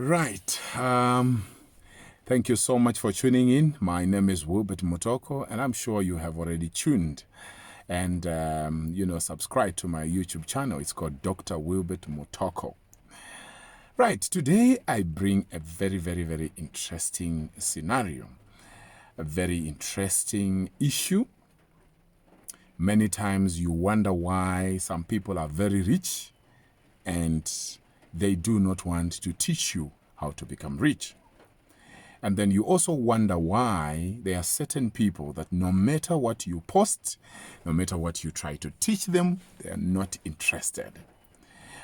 Right. Thank you so much for tuning in. My name is Wilbert Motoko, and I'm sure you have already tuned and, subscribe to my YouTube channel. It's called Dr. Wilbert Motoko. Right. Today, I bring a very, very, very interesting scenario, a very interesting issue. Many times you wonder why some people are very rich and they do not want to teach you how to become rich. And then you also wonder why there are certain people that no matter what you post, no matter what you try to teach them, they are not interested.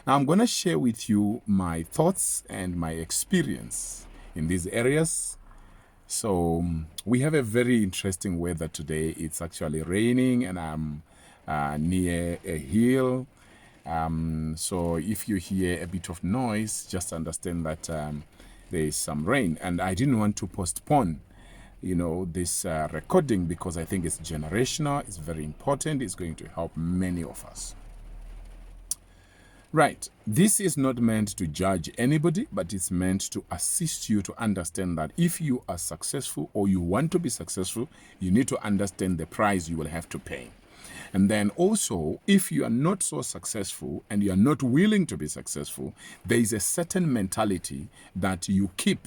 Now, I'm going to share with you my thoughts and my experience in these areas. So we have a very interesting weather today. It's actually raining and I'm near a hill. So if you hear a bit of noise, just understand that there is some rain. And I didn't want to postpone, this recording because I think it's generational. It's very important. It's going to help many of us. Right. This is not meant to judge anybody, but it's meant to assist you to understand that if you are successful or you want to be successful, you need to understand the price you will have to pay. And then also, if you are not so successful and you are not willing to be successful, there is a certain mentality that you keep,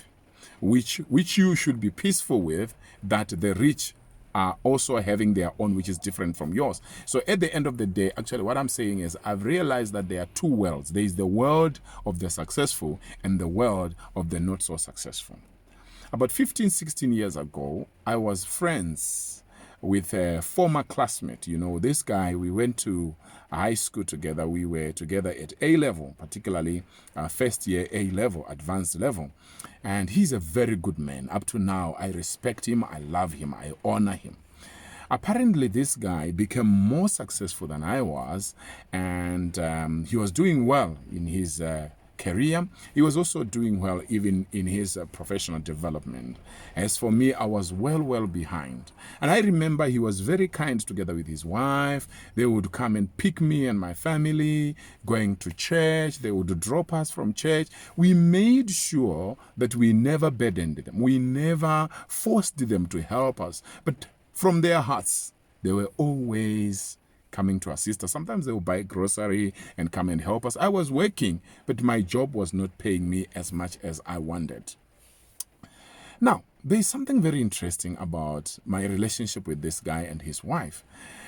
which you should be peaceful with, that the rich are also having their own, which is different from yours. So at the end of the day, actually what I'm saying is I've realized that there are two worlds. There is the world of the successful and the world of the not so successful. About 15, 16 years ago, I was friends with a former classmate. This guy, we went to high school together. We were together at A-level, particularly first year A-level, advanced level. And he's a very good man. Up to now, I respect him, I love him, I honor him. Apparently, this guy became more successful than I was, and he was doing well in his career. He was also doing well even in his professional development. As for me, I was well behind. And I remember he was very kind together with his wife. They would come and pick me and my family, going to church. They would drop us from church. We made sure that we never burdened them. We never forced them to help us. But from their hearts, they were always coming to assist us. Sometimes they would buy grocery and come and help us. I was working, but my job was not paying me as much as I wanted. Now, there is something very interesting about my relationship with this guy and his wife.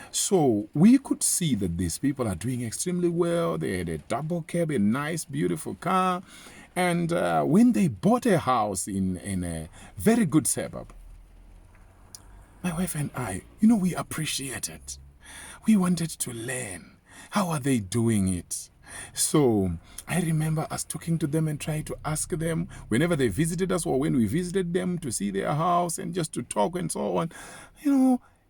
So we could see that these people are doing extremely well. They had a double cab, a nice, beautiful car. And when they bought a house in a very good suburb, my wife and I, we appreciated. We wanted to learn. How are they doing it? So I remember us talking to them and trying to ask them whenever they visited us or when we visited them to see their house and just to talk and so on.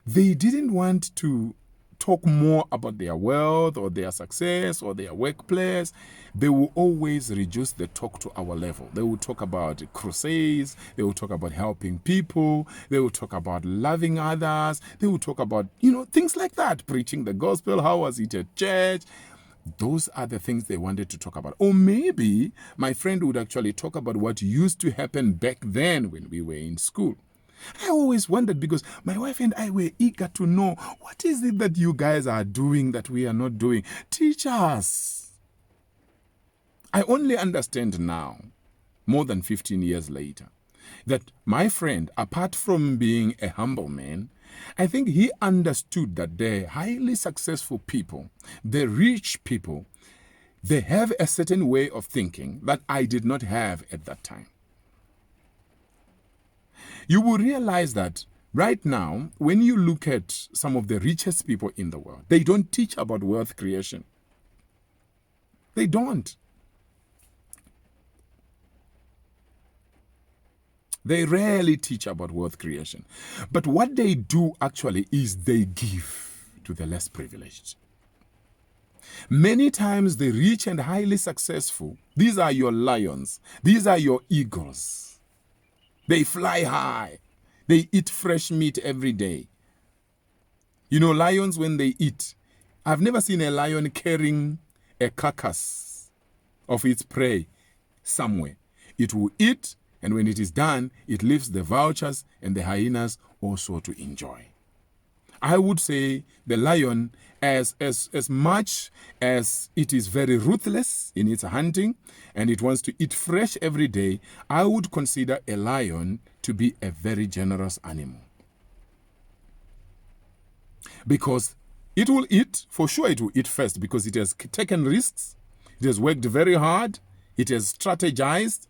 They didn't want to talk more about their wealth or their success or their workplace. They will always reduce the talk to our level. They will talk about crusades. They will talk about helping people. They will talk about loving others. They will talk about, things like that. Preaching the gospel. How was it at church? Those are the things they wanted to talk about. Or maybe my friend would actually talk about what used to happen back then when we were in school. I always wondered because my wife and I were eager to know, what is it that you guys are doing that we are not doing? Teach us. I only understand now, more than 15 years later, that my friend, apart from being a humble man, I think he understood that the highly successful people, the rich people, they have a certain way of thinking that I did not have at that time. You will realize that right now, when you look at some of the richest people in the world, they don't teach about wealth creation. They don't. They rarely teach about wealth creation. But what they do actually is they give to the less privileged. Many times the rich and highly successful, these are your lions. These are your eagles. They fly high. They eat fresh meat every day. Lions, when they eat, I've never seen a lion carrying a carcass of its prey somewhere. It will eat, and when it is done, it leaves the vultures and the hyenas also to enjoy. I would say the lion, as much as it is very ruthless in its hunting and it wants to eat fresh every day, I would consider a lion to be a very generous animal. Because it will eat, for sure it will eat first, because it has taken risks, it has worked very hard, it has strategized.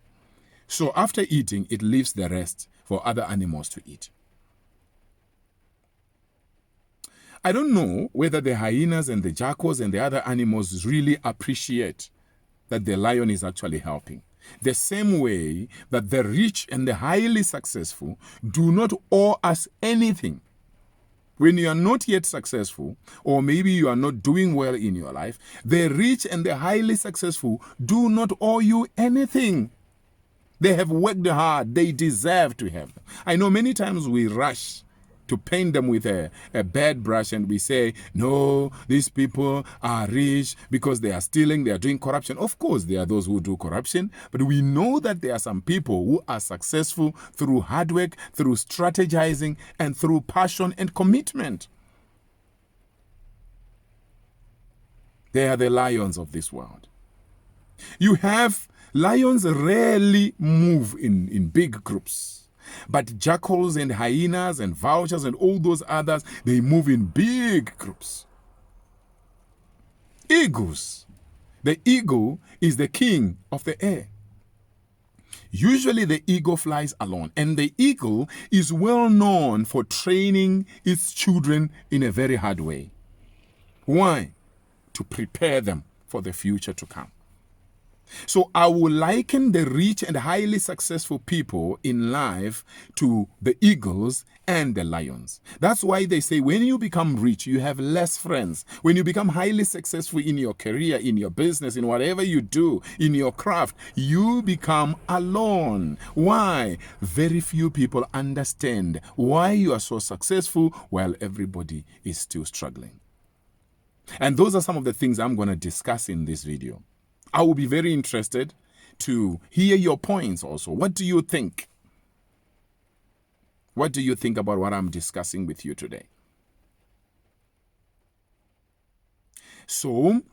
So after eating, it leaves the rest for other animals to eat. I don't know whether the hyenas and the jackals and the other animals really appreciate that the lion is actually helping. The same way that the rich and the highly successful do not owe us anything. When you are not yet successful, or maybe you are not doing well in your life, the rich and the highly successful do not owe you anything. They have worked hard. They deserve to have them. I know many times we rush to paint them with a bad brush and we say, no, these people are rich because they are stealing, they are doing corruption. Of course, there are those who do corruption, but we know that there are some people who are successful through hard work, through strategizing, and through passion and commitment. They are the lions of this world. You have lions rarely move in big groups. But jackals and hyenas and vultures and all those others, they move in big groups. Eagles. The eagle is the king of the air. Usually the eagle flies alone, and the eagle is well known for training its children in a very hard way. Why? To prepare them for the future to come. So I will liken the rich and highly successful people in life to the eagles and the lions. That's why they say when you become rich, you have less friends. When you become highly successful in your career, in your business, in whatever you do, in your craft, you become alone. Why? Very few people understand why you are so successful while everybody is still struggling. And those are some of the things I'm going to discuss in this video. I will be very interested to hear your points also. What do you think? What do you think about what I'm discussing with you today? So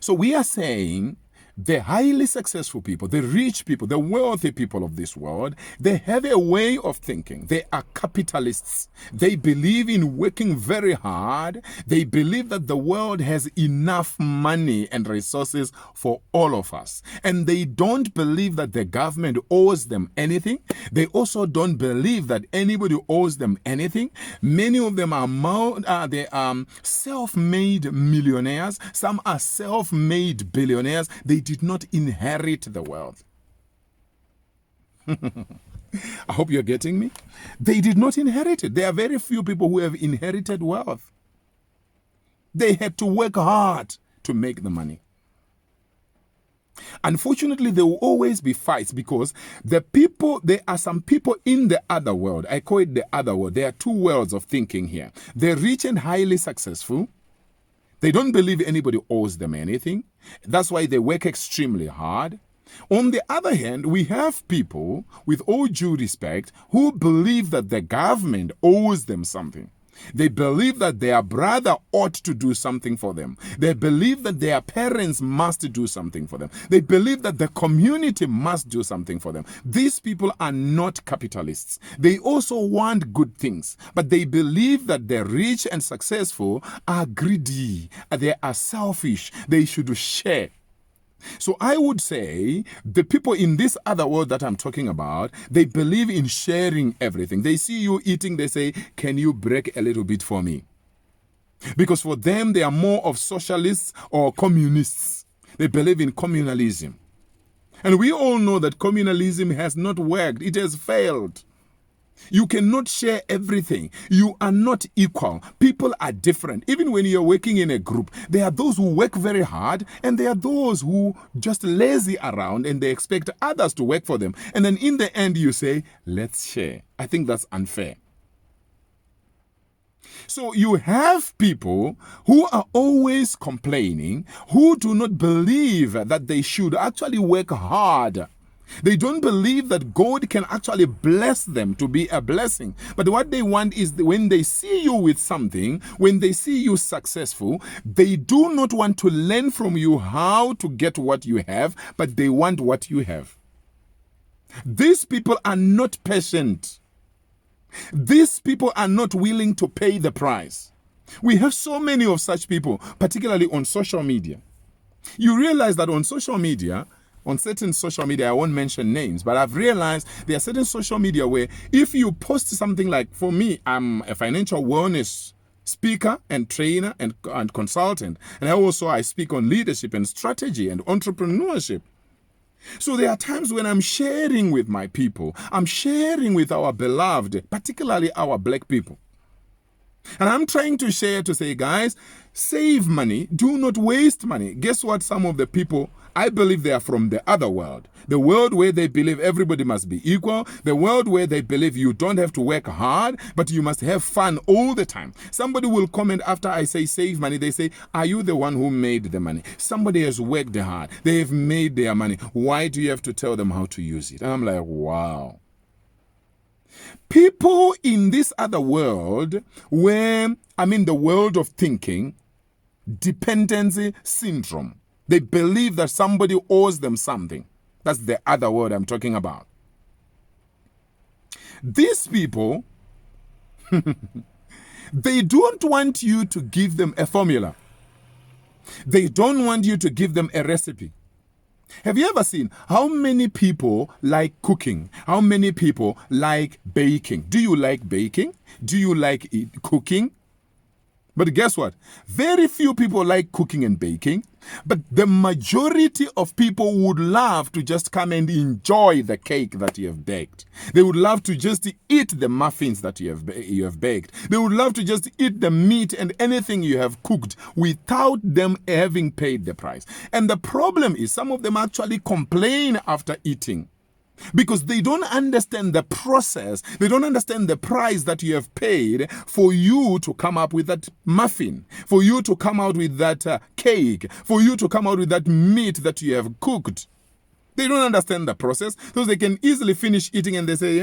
we are saying the highly successful people, the rich people, the wealthy people of this world, they have a way of thinking. They are capitalists. They believe in working very hard. They believe that the world has enough money and resources for all of us. And they don't believe that the government owes them anything. They also don't believe that anybody owes them anything. Many of them are self-made millionaires. Some are self-made billionaires. They did not inherit the wealth. I hope you're getting me. They did not inherit it. There are very few people who have inherited wealth. They had to work hard to make the money. Unfortunately, there will always be fights because there are some people in the other world. I call it the other world. There are two worlds of thinking here. The rich and highly successful, they don't believe anybody owes them anything. That's why they work extremely hard. On the other hand, we have people, with all due respect, who believe that the government owes them something. They believe that their brother ought to do something for them. They believe that their parents must do something for them. They believe that the community must do something for them. These people are not capitalists. They also want good things, but they believe that the rich and successful are greedy. They are selfish. They should share. So I would say the people in this other world that I'm talking about, they believe in sharing everything. They see you eating, they say, can you break a little bit for me? Because for them, they are more of socialists or communists. They believe in communalism. And we all know that communalism has not worked. It has failed. You cannot share everything. You are not equal. People are different. Even when you're working in a group, there are those who work very hard and there are those who just lazy around and they expect others to work for them. And then in the end, you say, let's share. I think that's unfair. So you have people who are always complaining, who do not believe that they should actually work hard. They don't believe that God can actually bless them to be a blessing. But what they want is when they see you with something, when they see you successful, they do not want to learn from you how to get what you have, but they want what you have. These people are not patient. These people are not willing to pay the price. We have so many of such people, particularly on social media. You realize that on social media, on certain social media, I won't mention names, but I've realized there are certain social media where if you post something like, for me, I'm a financial wellness speaker and trainer and consultant, and I speak on leadership and strategy and entrepreneurship. So there are times when I'm sharing with my people, I'm sharing with our beloved, particularly our black people. And I'm trying to share to say, guys, save money, do not waste money. Guess what? Some of the people, I believe they are from the other world. The world where they believe everybody must be equal. The world where they believe you don't have to work hard, but you must have fun all the time. Somebody will comment after I say save money. They say, are you the one who made the money? Somebody has worked hard. They have made their money. Why do you have to tell them how to use it? And I'm like, wow. People in this other world the world of thinking, dependency syndrome. They believe that somebody owes them something. That's the other world I'm talking about. These people, they don't want you to give them a formula. They don't want you to give them a recipe. Have you ever seen how many people like cooking? How many people like baking? Do you like baking? Do you like cooking? But guess what? Very few people like cooking and baking, but the majority of people would love to just come and enjoy the cake that you have baked. They would love to just eat the muffins that you have baked. They would love to just eat the meat and anything you have cooked without them having paid the price. And the problem is some of them actually complain after eating, because they don't understand the process. They don't understand the price that you have paid for you to come up with that muffin, for you to come out with that cake, for you to come out with that meat that you have cooked. They don't understand the process, so they can easily finish eating and they say,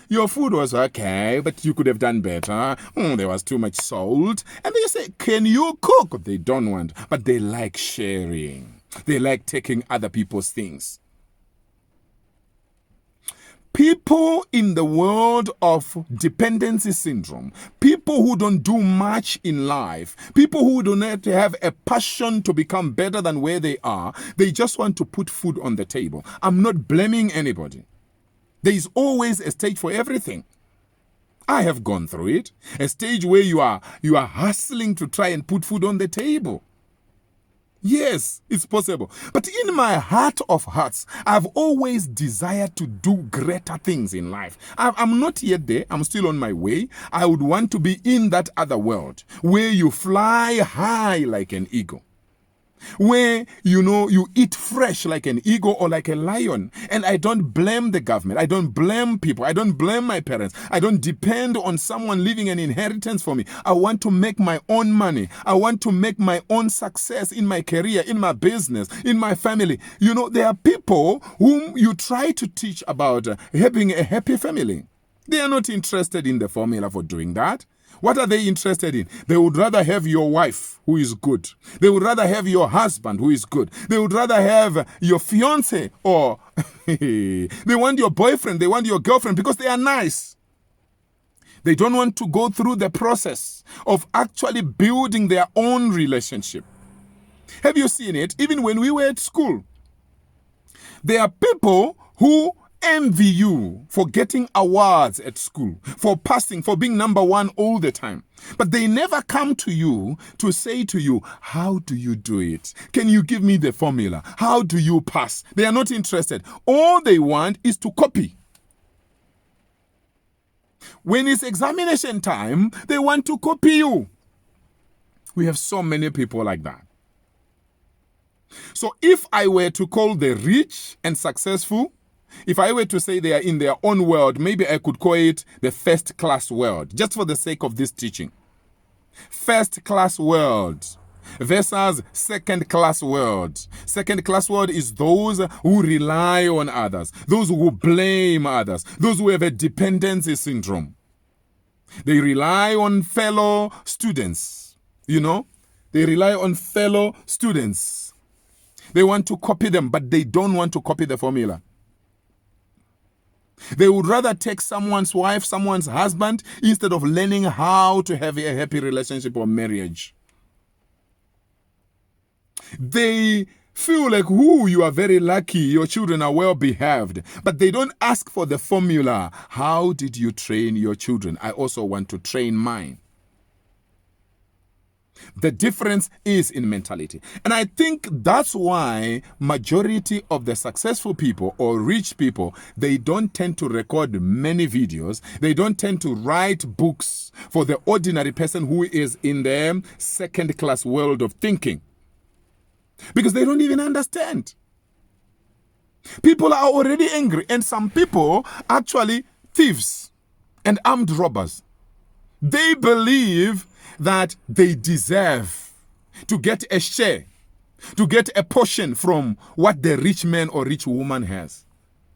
your food was okay, but you could have done better. There was too much salt. And they say, can you cook? They don't want, but they like sharing. They like taking other people's things. People in the world of dependency syndrome, people who don't do much in life, people who do not have a passion to become better than where they are, they just want to put food on the table. I'm not blaming anybody. There is always a stage for everything. I have gone through it. A stage where you are hustling to try and put food on the table. Yes, it's possible. But in my heart of hearts, I've always desired to do greater things in life. I'm not yet there. I'm still on my way. I would want to be in that other world where you fly high like an eagle, where you eat fresh like an eagle or like a lion. And I don't blame the government. I don't blame people. I don't blame my parents. I don't depend on someone leaving an inheritance for me. I want to make my own money. I want to make my own success in my career, in my business, in my family. There are people whom you try to teach about having a happy family. They are not interested in the formula for doing that. What are they interested in? They would rather have your wife who is good. They would rather have your husband who is good. They would rather have your fiance, or they want your boyfriend, they want your girlfriend because they are nice. They don't want to go through the process of actually building their own relationship. Have you seen it? Even when we were at school, there are people who envy you for getting awards at school, for passing, for being number one all the time. But they never come to you to say to you, how do you do it? Can you give me the formula? How do you pass? They are not interested. All they want is to copy. When it's examination time, they want to copy you. We have so many people like that. So if I were to call the rich and successful, if I were to say they are in their own world, maybe I could call it the first-class world, just for the sake of this teaching. First-class world. versus second-class world. Second-class world is those who rely on others, those who blame others, those who have a dependency syndrome. They rely on fellow students, They rely on fellow students. They want to copy them, but they don't want to copy the formula. They would rather take someone's wife, someone's husband, instead of learning how to have a happy relationship or marriage. They feel like, you are very lucky, your children are well behaved, but they don't ask for the formula. How did you train your children? I also want to train mine. The difference is in mentality. And I think that's why majority of the successful people or rich people, they don't tend to record many videos. They don't tend to write books for the ordinary person who is in the second-class world of thinking. Because they don't even understand. People are already angry. And some people, actually, thieves and armed robbers, they believe that they deserve to get a share, to get a portion from what the rich man or rich woman has.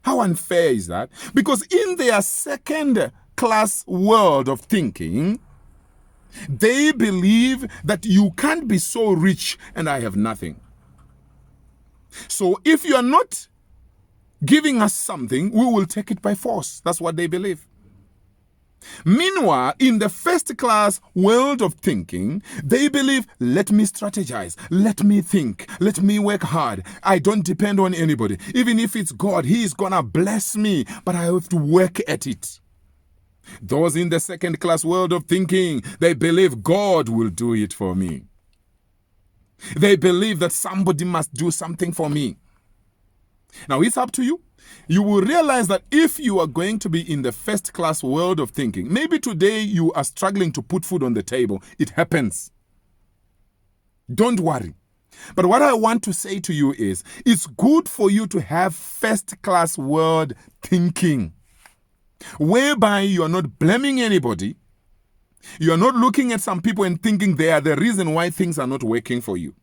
How unfair is that? Because in their second-class world of thinking, they believe that you can't be so rich and I have nothing. So if you are not giving us something, we will take it by force. That's what they believe. Meanwhile, in the first-class world of thinking, they believe, let me strategize, let me think, let me work hard. I don't depend on anybody. Even if it's God, He is going to bless me, but I have to work at it. Those in the second-class world of thinking, they believe God will do it for me. They believe that somebody must do something for me. Now, it's up to you. You will realize that if you are going to be in the first-class world of thinking, maybe today you are struggling to put food on the table. It happens. Don't worry. But what I want to say to you is, it's good for you to have first-class world thinking, whereby you are not blaming anybody. You are not looking at some people and thinking they are the reason why things are not working for you.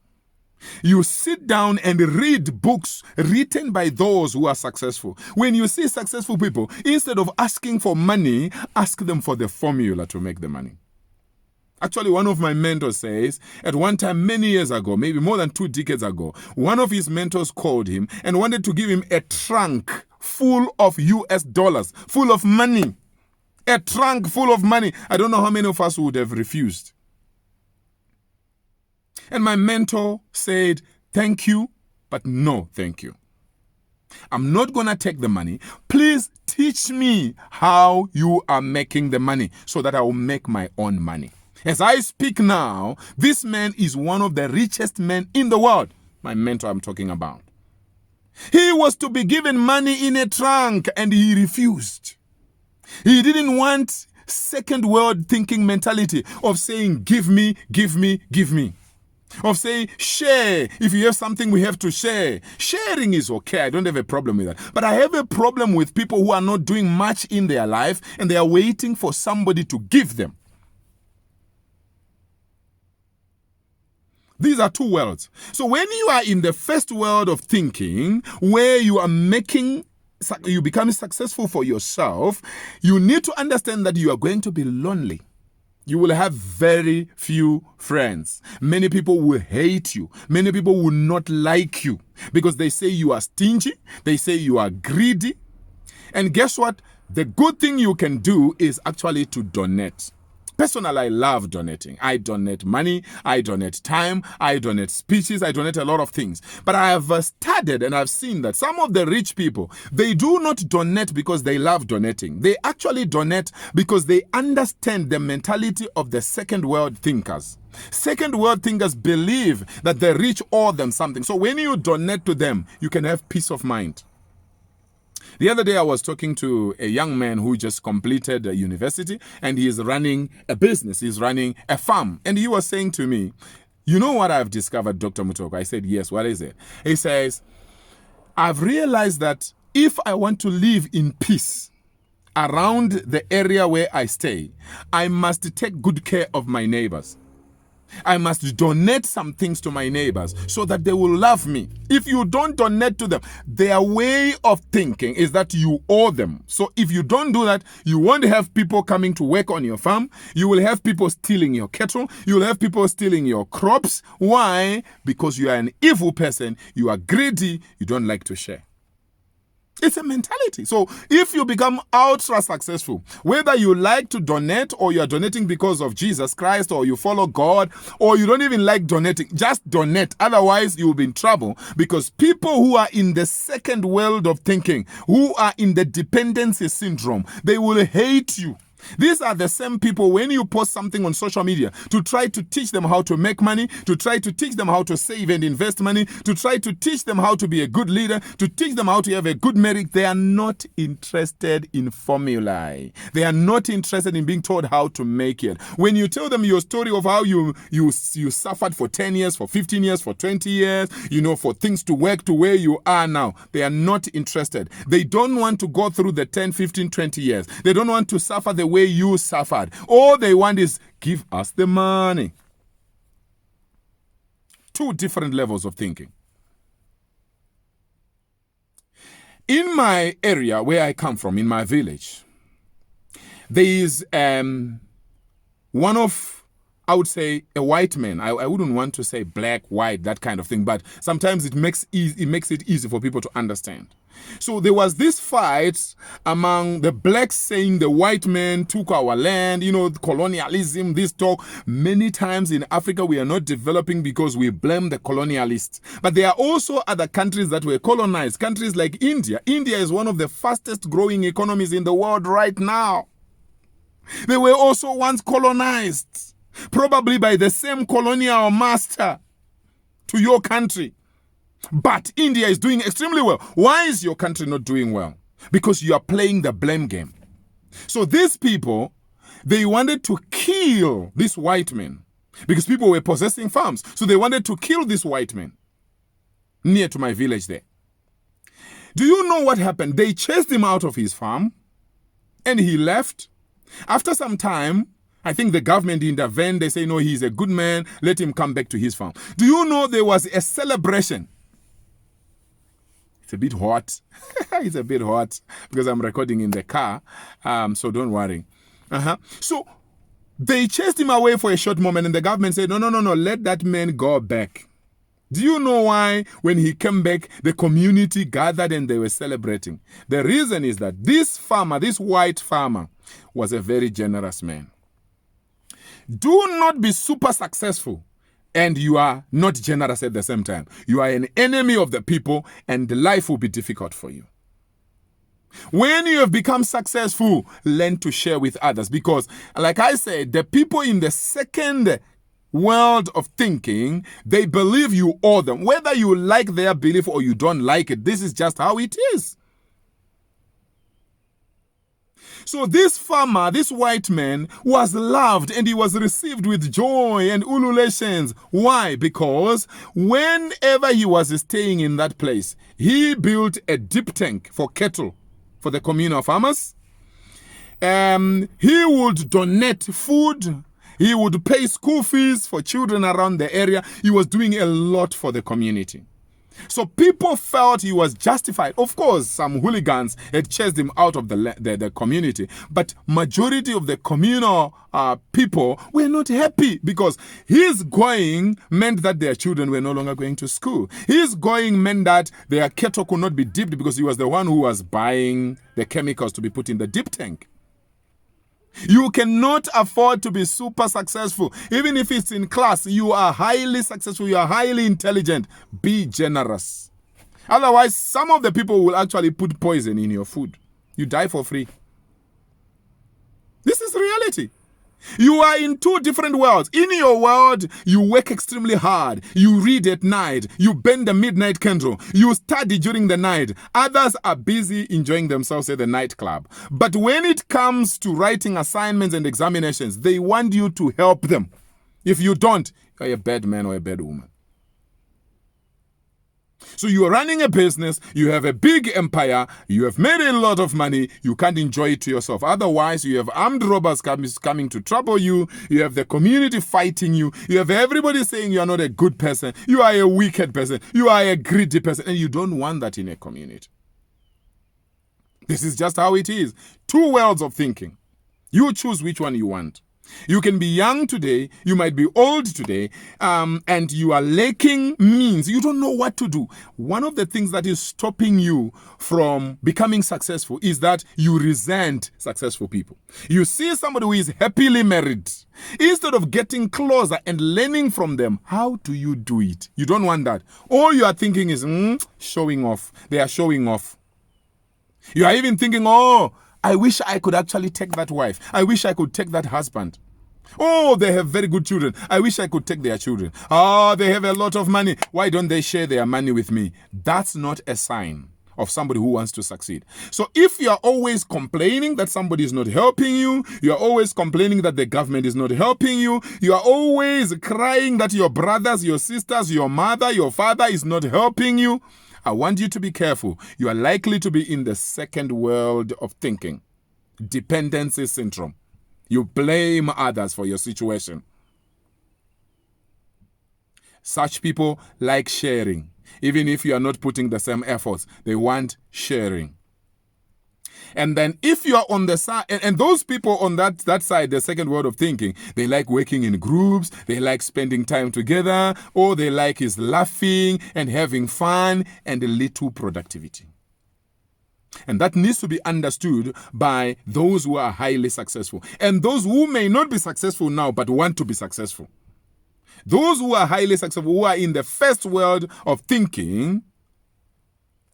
You sit down and read books written by those who are successful. When you see successful people, instead of asking for money, ask them for the formula to make the money. Actually, one of my mentors says, at one time many years ago, maybe more than 2 decades ago, one of his mentors called him and wanted to give him a trunk full of US dollars, full of money. A trunk full of money. I don't know how many of us would have refused. And my mentor said, thank you, but no thank you. I'm not going to take the money. Please teach me how you are making the money so that I will make my own money. As I speak now, this man is one of the richest men in the world. My mentor I'm talking about. He was to be given money in a trunk and he refused. He didn't want second world thinking mentality of saying, give me, give me, give me. Of saying, share. If you have something, we have to share. Sharing is okay. I don't have a problem with that. But I have a problem with people who are not doing much in their life and they are waiting for somebody to give them. These are two worlds. So when you are in the first world of thinking, where you are you become successful for yourself, you need to understand that you are going to be lonely. You will have very few friends. Many people will hate you. Many people will not like you because they say you are stingy. They say you are greedy. And guess what? The good thing you can do is actually to donate. Personally, I love donating. I donate money, I donate time, I donate speeches, I donate a lot of things. But I have studied and I've seen that some of the rich people, they do not donate because they love donating. They actually donate because they understand the mentality of the second world thinkers. Second world thinkers believe that the rich owe them something. So when you donate to them, you can have peace of mind. The other day I was talking to a young man who just completed university and he is running a business. He's running a farm. And he was saying to me, you know what I've discovered, Dr. Mutoko? I said, yes, what is it? He says, I've realized that if I want to live in peace around the area where I stay, I must take good care of my neighbors. I must donate some things to my neighbors so that they will love me. If you don't donate to them, their way of thinking is that you owe them. So if you don't do that, you won't have people coming to work on your farm. You will have people stealing your cattle. You will have people stealing your crops. Why? Because you are an evil person. You are greedy. You don't like to share. It's a mentality. So if you become ultra successful, whether you like to donate or you are donating because of Jesus Christ or you follow God or you don't even like donating, just donate. Otherwise, you will be in trouble because people who are in the second world of thinking, who are in the dependency syndrome, they will hate you. These are the same people when you post something on social media to try to teach them how to make money, to try to teach them how to save and invest money, to try to teach them how to be a good leader, to teach them how to have a good marriage. They are not interested in formulae. They are not interested in being told how to make it. When you tell them your story of how you suffered for 10 years, for 15 years, for 20 years, for things to work to where you are now, they are not interested. They don't want to go through the 10, 15, 20 years. They don't want to suffer the way you suffered. All they want is give us the money. Two different levels of thinking. In my area where I come from, in my village, there is one of, I would say, a white man. I wouldn't want to say black, white, that kind of thing, but sometimes it makes it easy for people to understand. So there was this fight among the blacks saying the white man took our land, colonialism, this talk. Many times in Africa, we are not developing because we blame the colonialists. But there are also other countries that were colonized, countries like India. India is one of the fastest growing economies in the world right now. They were also once colonized, probably by the same colonial master to your country. But India is doing extremely well. Why is your country not doing well? Because you are playing the blame game. So these people, they wanted to kill this white man because people were possessing farms. So they wanted to kill this white man near to my village there. Do you know what happened? They chased him out of his farm and he left. After some time, I think the government intervened. They say, no, he's a good man. Let him come back to his farm. Do you know there was a celebration? It's a bit hot. It's a bit hot because I'm recording in the car. So don't worry. So they chased him away for a short moment and the government said, no, let that man go back. Do you know why when he came back, the community gathered and they were celebrating? The reason is that this farmer, this white farmer, was a very generous man. Do not be super successful and you are not generous at the same time. You are an enemy of the people and life will be difficult for you. When you have become successful, learn to share with others because, like I said, the people in the second world of thinking, they believe you owe them. Whether you like their belief or you don't like it, this is just how it is. So this farmer, this white man, was loved and he was received with joy and ululations. Why? Because whenever he was staying in that place, he built a deep tank for cattle for the communal farmers. He would donate food. He would pay school fees for children around the area. He was doing a lot for the community. So people felt he was justified. Of course, some hooligans had chased him out of the community. But majority of the communal people were not happy because his going meant that their children were no longer going to school. His going meant that their cattle could not be dipped because he was the one who was buying the chemicals to be put in the dip tank. You cannot afford to be super successful. Even if it's in class, you are highly successful, you are highly intelligent. Be generous. Otherwise, some of the people will actually put poison in your food. You die for free. This is reality. You are in two different worlds. In your world, you work extremely hard. You read at night. You burn the midnight candle. You study during the night. Others are busy enjoying themselves at the nightclub. But when it comes to writing assignments and examinations, they want you to help them. If you don't, you're a bad man or a bad woman. So you are running a business, you have a big empire, you have made a lot of money, you can't enjoy it to yourself. Otherwise, you have armed robbers coming to trouble you, you have the community fighting you, you have everybody saying you are not a good person, you are a wicked person, you are a greedy person, and you don't want that in a community. This is just how it is. Two worlds of thinking. You choose which one you want. You can be young today, you might be old today, and you are lacking means. You don't know what to do. One of the things that is stopping you from becoming successful is that you resent successful people. You see somebody who is happily married. Instead of getting closer and learning from them, how do you do it? You don't want that. All you are thinking is showing off. They are showing off. You are even thinking, oh, I wish I could actually take that wife. I wish I could take that husband. Oh, they have very good children. I wish I could take their children. Oh, they have a lot of money. Why don't they share their money with me? That's not a sign of somebody who wants to succeed. So if you are always complaining that somebody is not helping you, you are always complaining that the government is not helping you, you are always crying that your brothers, your sisters, your mother, your father is not helping you, I want you to be careful. You are likely to be in the second world of thinking. Dependency syndrome. You blame others for your situation. Such people like sharing. Even if you are not putting the same efforts, they want sharing. And then if you are on the side, and those people on that side, the second world of thinking, they like working in groups, they like spending time together, all they like is laughing and having fun and a little productivity. And that needs to be understood by those who are highly successful. And those who may not be successful now, but want to be successful. Those who are highly successful, who are in the first world of thinking,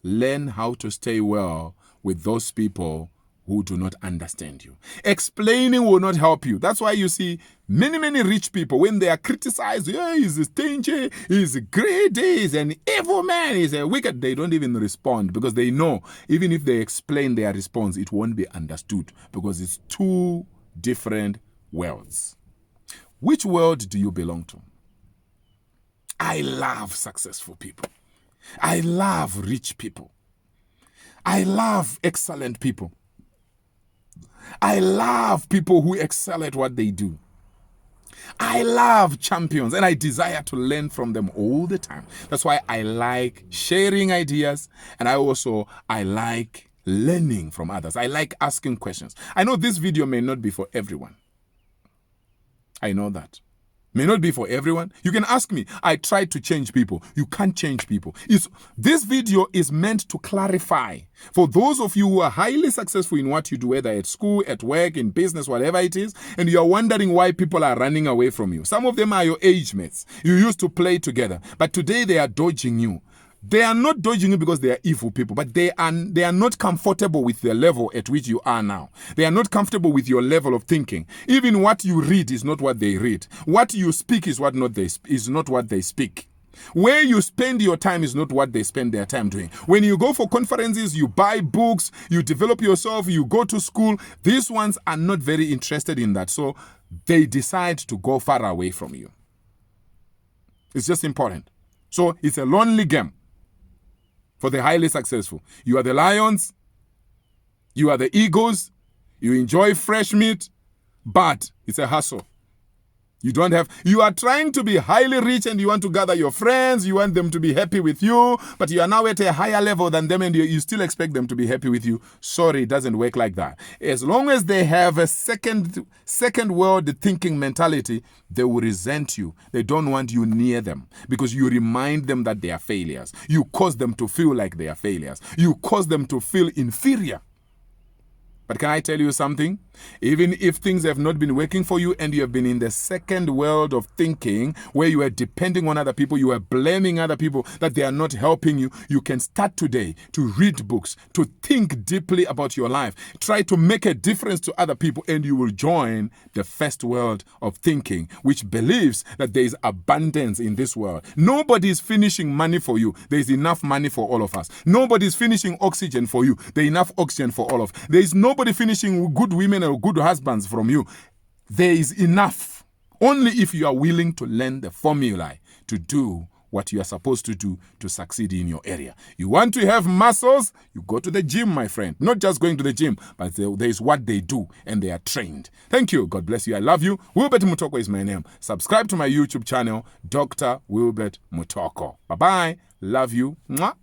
learn how to stay well with those people who do not understand you. Explaining will not help you. That's why you see many rich people, when they are criticized, he's stingy, he's greedy, he's an evil man, he's a wicked, they don't even respond because they know even if they explain their response, it won't be understood because it's two different worlds. Which world do you belong to? I love successful people. I love rich people. I love excellent people. I love people who excel at what they do. I love champions and I desire to learn from them all the time. That's why I like sharing ideas and I like learning from others. I like asking questions. I know this video may not be for everyone. I know that. May not be for everyone. You can ask me. I try to change people. You can't change people. This video is meant to clarify for those of you who are highly successful in what you do, whether at school, at work, in business, whatever it is, and you are wondering why people are running away from you. Some of them are your age mates. You used to play together, but today they are dodging you. They are not dodging you because they are evil people, but they are not comfortable with the level at which you are now. They are not comfortable with your level of thinking. Even what you read is not what they read. What you speak is not what they speak. Where you spend your time is not what they spend their time doing. When you go for conferences, you buy books, you develop yourself, you go to school, these ones are not very interested in that. So they decide to go far away from you. It's just important. So it's a lonely game. For the highly successful, you are the lions, you are the eagles, you enjoy fresh meat, but it's a hustle. You are trying to be highly rich and you want to gather your friends, you want them to be happy with you, but you are now at a higher level than them and you still expect them to be happy with you. Sorry, it doesn't work like that. As long as they have a second world thinking mentality, they will resent you. They don't want you near them because you remind them that they are failures. You cause them to feel like they are failures. You cause them to feel inferior. But can I tell you something? Even if things have not been working for you and you have been in the second world of thinking where you are depending on other people, you are blaming other people that they are not helping you, you can start today to read books, to think deeply about your life, try to make a difference to other people, and you will join the first world of thinking, which believes that there is abundance in this world. Nobody is finishing money for you. There is enough money for all of us. Nobody is finishing oxygen for you. There is enough oxygen for all of us. There is nobody finishing good women or good husbands from you. There is enough. Only if you are willing to learn the formula to do what you are supposed to do to succeed in your area. You want to have muscles, you go to the gym, my friend. Not just going to the gym, but there is what they do, and they are trained. Thank you. God bless you. I love you. Wilbert Mutoko is my name. Subscribe to my YouTube channel, Dr. Wilbert Mutoko. Bye-bye. Love you. Mwah.